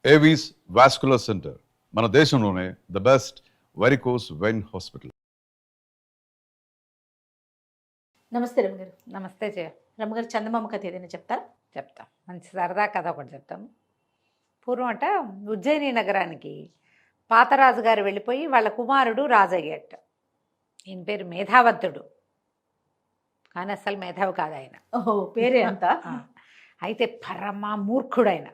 Avis vascular centre మన దేశంలోనే the best varicose vein hospital. నమస్తే రమగారు. నమస్తే జయ. రమగారు, చందమామ కథ ఏదైనా చెప్తారా? చెప్తాం. మంచి సరదా కథ ఒకటి చెప్తాము. పూర్వం అట ఉజ్జయిని నగరానికి పాతరాజు గారు వెళ్ళిపోయి వాళ్ళ కుమారుడు రాజయ్యట. ఈయన పేరు మేధావంతుడు, కానీ అసలు మేధావి కాదు ఆయన. ఓహో, పేరే అంత. అయితే పరమ మూర్ఖుడైన.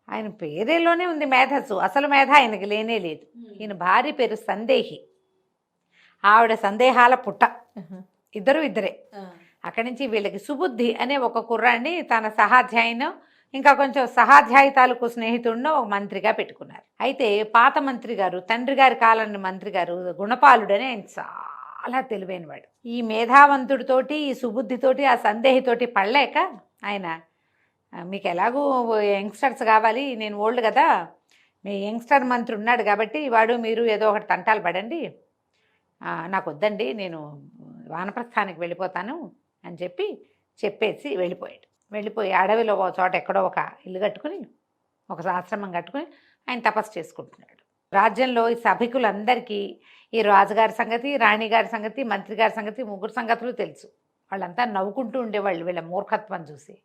ఆయన పేరేలోనే ఉంది మేధస్సు, అసలు మేధ ఆయనకి లేనే లేదు. ఈయన భార్య పేరు సందేహి, ఆవిడ సందేహాల పుట్ట. ఇద్దరే. అక్కడి నుంచి వీళ్ళకి సుబుద్ధి అనే ఒక కుర్రాన్ని తన సహాధ్యాయును ఇంకా కొంచెం సహాధ్యాయుతాలకు స్నేహితుడిని ఒక మంత్రిగా పెట్టుకున్నారు. అయితే పాత మంత్రి గారు, తండ్రి గారి కాలం మంత్రి గారు గుణపాలుడని ఆయన చాలా తెలివైనవాడు. ఈ మేధావంతుడితోటి, ఈ సుబుద్ధితోటి, ఆ సందేహితోటి పడలేక ఆయన, మీకు ఎలాగూ యంగ్స్టర్స్ కావాలి, నేను ఓల్డ్ కదా, మీ యంగ్స్టర్ మంత్రి ఉన్నాడు కాబట్టి వాడు మీరు ఏదో ఒకటి తంటాలు పడండి, నాకు వద్దండి, నేను వానప్రస్థానికి వెళ్ళిపోతాను అని చెప్పేసి వెళ్ళిపోయి అడవిలో ఒక చోట ఎక్కడో ఒక ఇల్లు కట్టుకుని, ఒక ఆశ్రమం కట్టుకుని ఆయన తపస్సు చేసుకుంటున్నాడు. రాజ్యంలో ఈ సభికులందరికీ ఈ రాజుగారి సంగతి, రాణిగారి సంగతి, మంత్రి గారి సంగతి, ముగ్గురు సంగతులు తెలుసు. వాళ్ళంతా నవ్వుకుంటూ ఉండేవాళ్ళు వీళ్ళ మూర్ఖత్వం చూసి.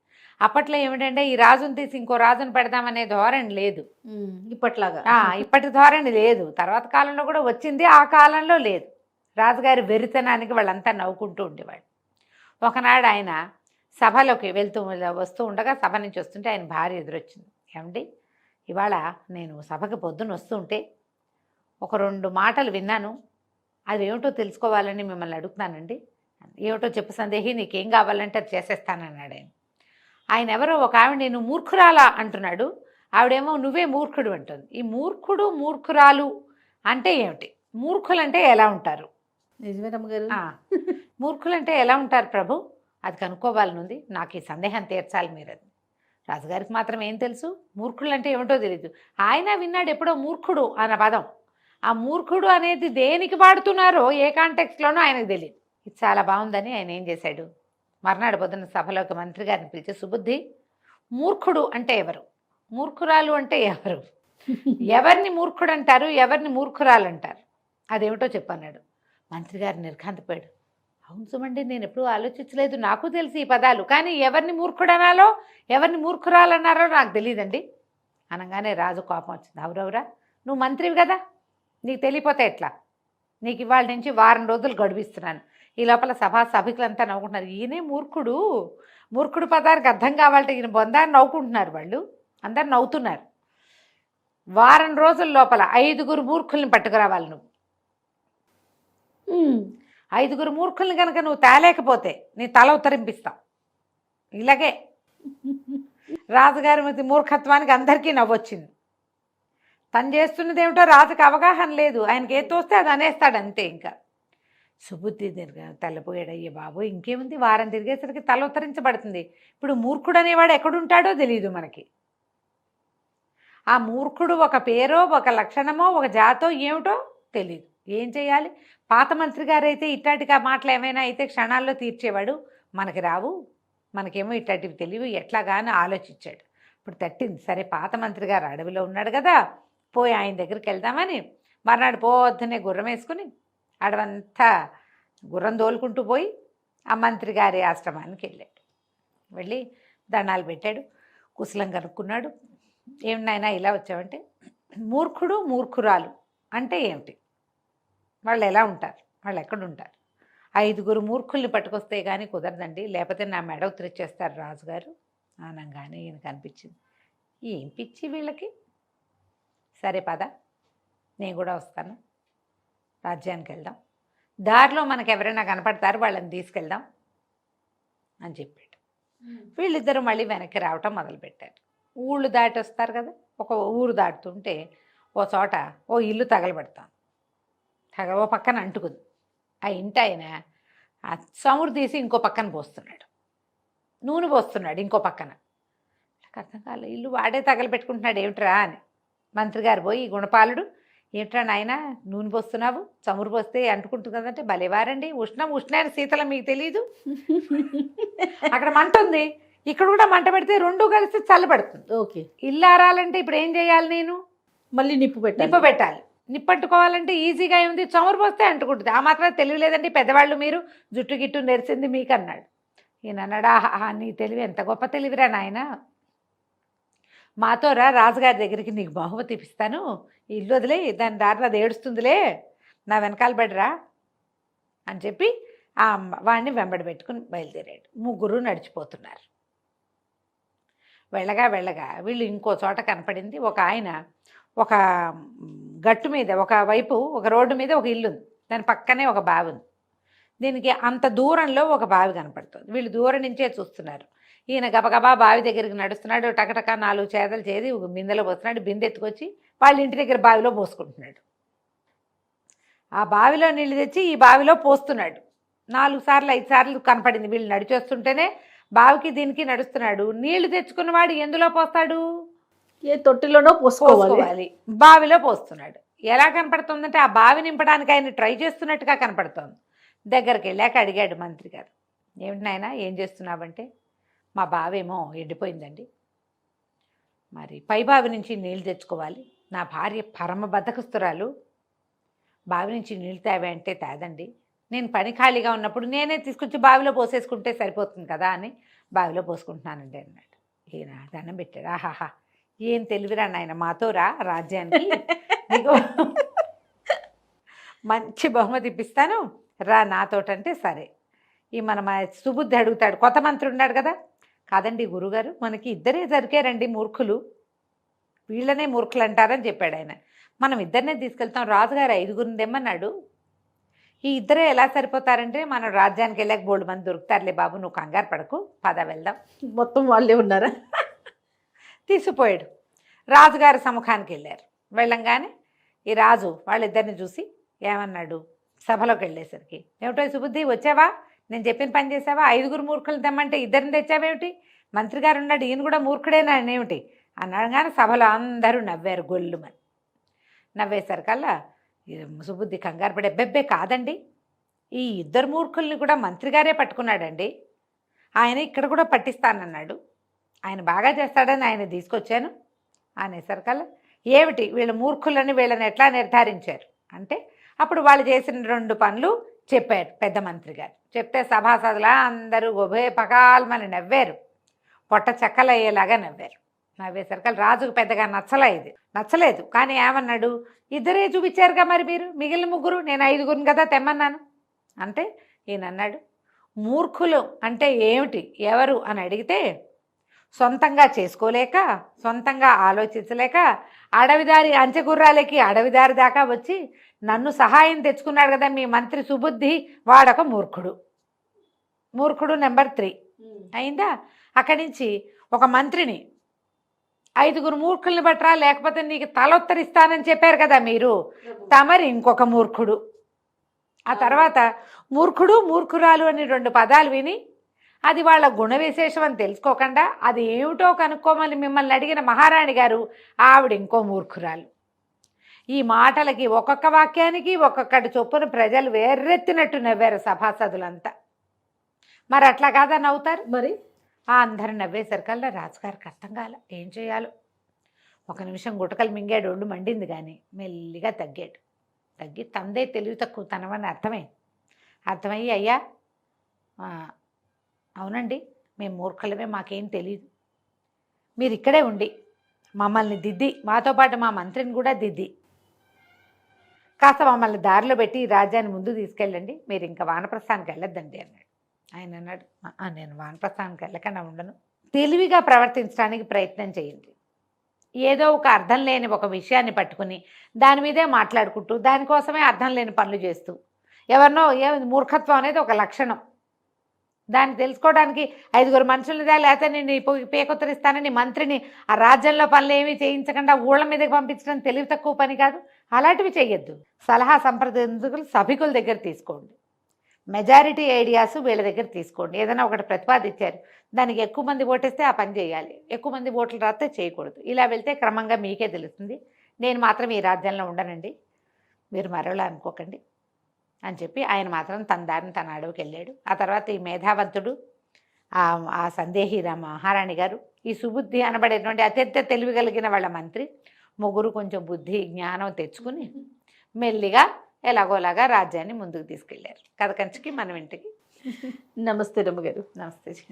అప్పట్లో ఏమిటంటే ఈ రాజును తీసి ఇంకో రాజును పెడదామనే ధోరణి లేదు, ఇప్పట్లాగా. ఇప్పటి ధోరణి లేదు. తర్వాత కాలంలో కూడా వచ్చింది, ఆ కాలంలో లేదు. రాజుగారి వెరితనానికి వాళ్ళంతా నవ్వుకుంటూ ఉండేవాళ్ళు. ఒకనాడు ఆయన సభలోకి వస్తూ ఉండగా, సభ నుంచి వస్తుంటే ఆయన భార్య ఎదురొచ్చింది. ఏమండి, ఇవాళ నేను సభకి పొద్దున్న వస్తుంటే ఒక 2 మాటలు విన్నాను, అది ఏమిటో తెలుసుకోవాలని మిమ్మల్ని అడుగుతున్నానండి. ఏమిటో చెప్పు సందేహి, నీకేం కావాలంటే అది చేసేస్తానన్నాడు ఆయన. ఆయన ఎవరో ఒక ఆవిడ నేను మూర్ఖురాలా అంటున్నాడు, ఆవిడేమో నువ్వే మూర్ఖుడు అంటుంది. ఈ మూర్ఖుడు మూర్ఖురాలు అంటే ఏమిటి? మూర్ఖులంటే ఎలా ఉంటారు? నిజమే రమగారు. మూర్ఖులంటే ఎలా ఉంటారు ప్రభు, అది కనుక్కోవాలనుంది, నాకు ఈ సందేహం తీర్చాలి మీరు. అది రాజుగారికి మాత్రం ఏం తెలుసు, మూర్ఖులు అంటే ఏమిటో తెలీదు. ఆయన విన్నాడు ఎప్పుడో మూర్ఖుడు అన్న పదం. ఆ మూర్ఖుడు అనేది దేనికి వాడుతున్నారో, ఏ కాంటెక్స్ట్లోనో ఆయనకు తెలియదు. ఇది చాలా బాగుందని ఆయన ఏం చేశాడు, మర్నాడు పొద్దున్న సభలోకి మంత్రి గారిని పిలిచి, సుబుద్ధి, మూర్ఖుడు అంటే ఎవరు, మూర్ఖురాలు అంటే ఎవరు, ఎవరిని మూర్ఖుడు అంటారు, ఎవరిని మూర్ఖురాలు అంటారు, అదేమిటో చెప్పన్నాడు. మంత్రి గారు నిర్ఘాంతపోయాడు. అవును సుమండి, నేను ఎప్పుడూ ఆలోచించలేదు, నాకు తెలిసి ఈ పదాలు, కానీ ఎవరిని మూర్ఖుడు అనాలో ఎవరిని మూర్ఖురాలు అన్నారో నాకు తెలియదండి అనగానే రాజు కోపం వచ్చింది. అవురవురా, నువ్వు మంత్రివి కదా, నీకు తెలియపోతే ఎట్లా, నీకు ఇవాళ నుంచి వారం రోజులు గడువిస్తున్నాను. ఈ లోపల సభికులంతా నవ్వుకుంటున్నారు. ఈయనే మూర్ఖుడు పదానికి అర్థం కావాలంటే ఈయన బొందాన్ని నవ్వుకుంటున్నారు వాళ్ళు, అందరు నవ్వుతున్నారు. వారం రోజుల లోపల 5 మూర్ఖుల్ని పట్టుకురావాలి నువ్వు. 5 మూర్ఖుల్ని కనుక నువ్వు తేలేకపోతే నీ తల ఉత్తరింపిస్తాం. ఇలాగే రాజుగారి మూర్ఖత్వానికి అందరికీ నవ్వొచ్చింది. తను చేస్తున్నది ఏమిటో రాజుకి అవగాహన లేదు, ఆయనకి ఏ తోస్తే అది అనేస్తాడు అంతే. ఇంకా సుబుద్ధి తెల్లపోయాడు. అయ్యే బాబు, ఇంకేముంది, వారం తిరిగేసరికి తల ఉత్తరించబడుతుంది. ఇప్పుడు మూర్ఖుడు అనేవాడు ఎక్కడుంటాడో తెలియదు మనకి. ఆ మూర్ఖుడు ఒక పేరో, ఒక లక్షణమో, ఒక జాతో ఏమిటో తెలియదు. ఏం చేయాలి? పాత మంత్రి గారు అయితే ఇట్టాటిగా మాటలు ఏమైనా అయితే క్షణాల్లో తీర్చేవాడు, మనకి రావు, మనకేమో ఇట్టాటివి తెలియవు, ఎట్లాగాని ఆలోచించాడు. ఇప్పుడు తట్టింది. సరే, పాత మంత్రి గారు అడవిలో ఉన్నాడు కదా, పోయి ఆయన దగ్గరికి వెళ్దామని మర్నాడు పొద్దున్నే గుర్రం వేసుకుని అడవంతా గుర్రం తోలుకుంటూ పోయి ఆ మంత్రి గారి ఆశ్రమానికి వెళ్ళాడు. వెళ్ళి దండాలు పెట్టాడు, కుశలం కనుక్కున్నాడు. ఏమినైనా ఇలా వచ్చావంటే, మూర్ఖుడు మూర్ఖురాలు అంటే ఏమిటి, వాళ్ళు ఎలా ఉంటారు, వాళ్ళు ఎక్కడుంటారు? 5 మూర్ఖుల్ని పట్టుకొస్తే కానీ కుదరదండి, లేకపోతే నా మెడ ఉత్తరిచ్చేస్తారు రాజుగారు అనగానే ఈయనకు అనిపించింది, ఏం పిచ్చి వీళ్ళకి. సరే పద, నేను కూడా వస్తాను, రాజ్యానికి వెళ్దాం, దారిలో మనకు ఎవరైనా కనపడతారు, వాళ్ళని తీసుకెళ్దాం అని చెప్పాడు. వీళ్ళిద్దరూ మళ్ళీ వెనక్కి రావటం మొదలుపెట్టారు. ఊళ్ళు దాటి వస్తారు కదా, ఒక ఊరు దాటుతుంటే ఓ చోట ఓ ఇల్లు తగలబెడతాం, ఓ పక్కన అంటుకుంది. ఆ ఇంటి ఆయన ఆ చమురు తీసి ఇంకో పక్కన పోస్తున్నాడు, నూనె పోస్తున్నాడు ఇంకో పక్కన. నాకు అర్థం కాలే, ఇల్లు వాడే తగలబెట్టుకుంటున్నాడు ఏమిట్రా అని. మంత్రి గారు పోయి, గుణపాలుడు, ఏమిట్రా నాయన నూనె పోస్తున్నావు, చమురు పోస్తే అంటుకుంటుంది కదంటే, భలేవారండి, ఉష్ణాన్ని శీతలం మీకు తెలీదు, అక్కడ మంట ఉంది, ఇక్కడ కూడా మంట పెడితే రెండు కలిసి చల్లబడుతుంది. ఓకే. ఇల్లు ఆరాలంటే ఇప్పుడు ఏం చేయాలి నేను? మళ్ళీ నిప్పు నిప్పు పెట్టాలి. నిప్పట్టుకోవాలంటే ఈజీగా ఉంది, చమురు పోస్తే అంటుకుంటుంది. ఆ మాత్రం తెలివి లేదండి పెద్దవాళ్ళు, మీరు జుట్టు గిట్టు నెరిసింది మీకు అన్నాడు. ఈయన అన్నాడు, ఆహా నీ తెలివి ఎంత గొప్ప తెలివిరా నాయన, మాతో రా రాజుగారి దగ్గరికి, నీకు బహుమతి ఇప్పిస్తాను, ఈ ఇల్లు వదిలే, దాని దారిలో అది ఏడుస్తుందిలే, నా వెనకాల పడిరా అని చెప్పి ఆ వాడిని వెంబడి పెట్టుకుని బయలుదేరాడు. ముగ్గురు నడిచిపోతున్నారు. వెళ్ళగా వెళ్ళగా వీళ్ళు ఇంకో చోట కనపడింది. ఒక ఆయన ఒక గట్టు మీద, ఒక వైపు ఒక రోడ్డు మీద ఒక ఇల్లు ఉంది, దాని పక్కనే ఒక బావి ఉంది. దీనికి అంత దూరంలో ఒక బావి కనపడుతుంది. వీళ్ళు దూరం నుంచే చూస్తున్నారు. ఈయన గబగబా బావి దగ్గరికి నడుస్తున్నాడు. టకటక 4 చేతలు చేసి బిందెలో పోస్తున్నాడు. బిందె ఎత్తుకొచ్చి వాళ్ళ ఇంటి దగ్గర బావిలో పోసుకుంటున్నాడు. ఆ బావిలో నీళ్ళు తెచ్చి ఈ బావిలో పోస్తున్నాడు. 4 సార్లు 5 సార్లు కనపడింది. వీళ్ళు నడిచొస్తుంటేనే బావికి దీనికి నడుస్తున్నాడు. నీళ్లు తెచ్చుకున్నవాడు ఎందులో పోస్తాడు? ఏ తొట్టిలోనో పోసుకోవాలి. బావిలో పోస్తున్నాడు. ఎలా కనపడుతుందంటే ఆ బావి నింపడానికి ఆయన ట్రై చేస్తున్నట్టుగా కనపడుతోంది. దగ్గరికి వెళ్ళాక అడిగాడు మంత్రి గారు, ఏమిటి నాయన ఏం చేస్తున్నావంటే, మా బావేమో ఎండిపోయిందండి, మరి పై బావి నుంచి నీళ్ళు తెచ్చుకోవాలి, నా భార్య పరమ బద్ధకస్తురాలు, బావి నుంచి నీళ్ళు తేవే అంటే తేదండి, నేను పని ఖాళీగా ఉన్నప్పుడు నేనే తీసుకొచ్చి బావిలో పోసేసుకుంటే సరిపోతుంది కదా అని బావిలో పోసుకుంటున్నానండి అన్నాడు. ఈయన దండం పెట్టాడు. ఆహాహా ఏం తెలివిరా నాయన, మాతో రా రాజ్యానికి, నీకు మంచి బహుమతి ఇప్పిస్తాను రా నాతోటంటే సరే. ఈ మన సుబుద్ధి అడుగుతాడు, కొత్త మంత్రి ఉన్నాడు కదా, కాదండి గురుగారు మనకి ఇద్దరే దొరికారండి మూర్ఖులు, వీళ్ళనే మూర్ఖులు అంటారని చెప్పాడు ఆయన. మనం ఇద్దరినే తీసుకెళ్తాం, రాజుగారు 5గురిని తెమ్మన్నాడు, ఈ ఇద్దరే ఎలా సరిపోతారంటే మనం రాజ్యానికి వెళ్ళాక 3 మంది దొరుకుతారులే బాబు, నువ్వు కంగారు పడకు, పద వెళ్దాం. మొత్తం వాళ్ళే ఉన్నారా? తీసిపోయాడు. రాజుగారి సముఖానికి వెళ్ళారు. వెళ్ళంగానే ఈ రాజు వాళ్ళిద్దరిని చూసి ఏమన్నాడు, సభలోకి వెళ్ళేసరికి, ఏమిటో సుబుద్ధి వచ్చావా, నేను చెప్పిన పని చేసావా, 5గురు మూర్ఖులు తెమ్మంటే ఇద్దరిని తెచ్చావేమిటి, మంత్రి గారు ఉన్నాడు ఈయన కూడా మూర్ఖుడేనా ఏమిటి అన్నాడు. సభలో అందరూ నవ్వారు, గొల్లుమని నవ్వేసరికల్లా సుబుద్ధి కంగారు పడే, బెబ్బే కాదండి, ఈ 2 మూర్ఖుల్ని కూడా మంత్రి గారే పట్టుకున్నాడండి, ఆయన ఇక్కడ కూడా పట్టిస్తానన్నాడు, ఆయన బాగా చేస్తాడని ఆయన తీసుకొచ్చాను అనేసరికల్లా, ఏమిటి వీళ్ళ మూర్ఖులని వీళ్ళని ఎట్లా నిర్ధారించారు అంటే అప్పుడు వాళ్ళు చేసిన 2 పనులు చెప్పారు పెద్ద మంత్రి గారు. చెప్తే సభాసదులా అందరూ ఉభయ పకాల్మని నవ్వారు, పొట్ట చెక్కలయ్యేలాగా నవ్వారు. నవ్వేసరికి రాజుకు పెద్దగా నచ్చలేదు. కానీ ఏమన్నాడు, ఇద్దరే చూపించారుగా మరి మీరు, మిగిలిన ముగ్గురు నేను 5గురిని కదా తెమ్మన్నాను అంటే ఈయన అన్నాడు, మూర్ఖులు అంటే ఏమిటి ఎవరు అని అడిగితే, సొంతంగా చేసుకోలేక, సొంతంగా ఆలోచించలేక, అడవిదారి అంచెగుర్రాలకి అడవిదారి దాకా వచ్చి నన్ను సహాయం తెచ్చుకున్నాడు కదా మీ మంత్రి సుబుద్ధి, వాడొక మూర్ఖుడు నెంబర్ 3 అయిందా. అక్కడి నుంచి ఒక మంత్రిని 5గురు మూర్ఖుల్ని బట్టరా, లేకపోతే నీకు తలొత్తరిస్తానని చెప్పారు కదా మీరు, తమరి ఇంకొక మూర్ఖుడు. ఆ తర్వాత మూర్ఖుడు మూర్ఖురాలు అని 2 పదాలు విని అది వాళ్ళ గుణ విశేషం అని తెలుసుకోకుండా అది ఏమిటో కనుక్కోమని మిమ్మల్ని అడిగిన మహారాణి గారు, ఆవిడ ఇంకో మూర్ఖురాలు. ఈ మాటలకి ఒక్కొక్క వాక్యానికి ఒక్కొక్కటి చొప్పున ప్రజలు వేర్రెత్తినట్టు నవ్వారు సభాసదులంతా. మరి అట్లా కాదా నవ్వుతారు? మరి అందరు నవ్వేసరికల్లా రాజుగారికి అర్థం కాల ఏం చేయాలో. 1 నిమిషం గుటకలు మింగాడు, ఒళ్ళు మండింది, కానీ మెల్లిగా తగ్గి తందే తెలివి తక్కువ తనమని అర్థమయ్యి అయ్యా అవునండి మేము మూర్ఖులమే, మాకేం తెలియదు, మీరు ఇక్కడే ఉండి మమ్మల్ని దిద్ది, మాతో పాటు మా మంత్రిని కూడా దిద్ది కాస్త మమ్మల్ని దారిలో పెట్టి ఈ రాజ్యాన్ని ముందు తీసుకెళ్ళండి, మీరు ఇంకా వానప్రస్థానికి వెళ్ళొద్దండి అన్నాడు. ఆయన అన్నాడు, నేను వానప్రస్థానికి వెళ్ళకుండా ఉండను, తెలివిగా ప్రవర్తించడానికి ప్రయత్నం చేయండి, ఏదో ఒక అర్థం లేని ఒక విషయాన్ని పట్టుకుని దాని మీదే మాట్లాడుకుంటూ దానికోసమే అర్థం లేని పనులు చేస్తూ ఎవరినో మూర్ఖత్వం అనేది ఒక లక్షణం, దాన్ని తెలుసుకోవడానికి 5గురు మనుషులదా, లేకపోతే నేను పేకొత్తరిస్తానని మంత్రిని ఆ రాజ్యంలో పనులు ఏమీ చేయించకుండా ఊళ్ళ మీదకి పంపించడం తెలివి తక్కువ పని కాదు. అలాంటివి చేయొద్దు. సలహా సంప్రదింపులు సభికుల దగ్గర తీసుకోండి, మెజారిటీ ఐడియాస్ వీళ్ళ దగ్గర తీసుకోండి. ఏదైనా ఒకటి ప్రతిపాదించారు, దానికి ఎక్కువ మంది ఓటేస్తే ఆ పని చేయాలి, ఎక్కువ మంది ఓట్లు రాస్తే చేయకూడదు. ఇలా వెళ్తే క్రమంగా మీకే తెలుస్తుంది. నేను మాత్రం ఈ రాజ్యంలో ఉండనండి, మీరు మరోలా అనుకోకండి అని చెప్పి ఆయన మాత్రం తన దారిని తన అడవికి వెళ్ళాడు. ఆ తర్వాత ఈ మేధావంతుడు ఆ సందేహి మహారాణి గారు, ఈ సుబుద్ధి అనబడేటువంటి అత్యంత తెలివి కలిగిన వాళ్ళ మంత్రి ముగ్గురు కొంచెం బుద్ధి జ్ఞానం తెచ్చుకుని మెల్లిగా ఎలాగోలాగా రాజ్యాన్ని ముందుకు తీసుకెళ్లారు. కథ కంచికి మనం ఇంటికి. నమస్తే రమ్మగారు. నమస్తే.